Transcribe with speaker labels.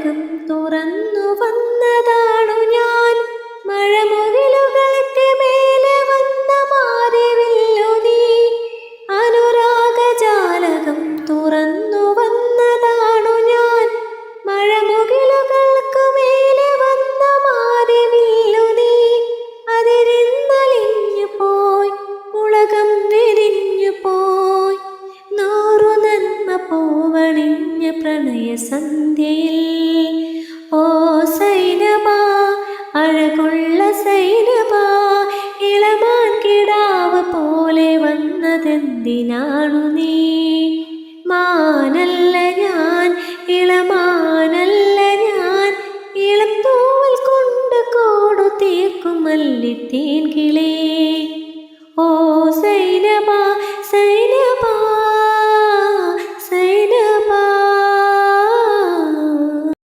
Speaker 1: ജാലകം തുറന്നു വന്നതാണു ഞാൻ. മഴമുകിലുകൾക്ക് മേലെ വന്ന മാറിവില്ലു നീ. അനുരാഗജാലകം തുറന്നു വന്നതാണു ഞാൻ. മഴമുകിലുകൾക്ക് മേലെ വന്ന മാറിവില്ലു നീ. അതിരിന്നലിഞ്ഞു പോയി, ഉലകം വിരിഞ്ഞു പോയി. നൂറു നന്മ പൂവണിഞ്ഞ പ്രണയസന്ധ്യയിൽ. ഓ സൈനബ, അഴകുള്ള സൈനബ, ഇളമാൻ കിടാവ് പോലെ വന്നതെന്തിനാണു നീ? മാനല്ല ഞാൻ, ഇളമാനല്ല ഞാൻ, ഇളം തൂവൽ കൊണ്ട് കോടു തീർക്കും മല്ലിത്തേൻ കിളി.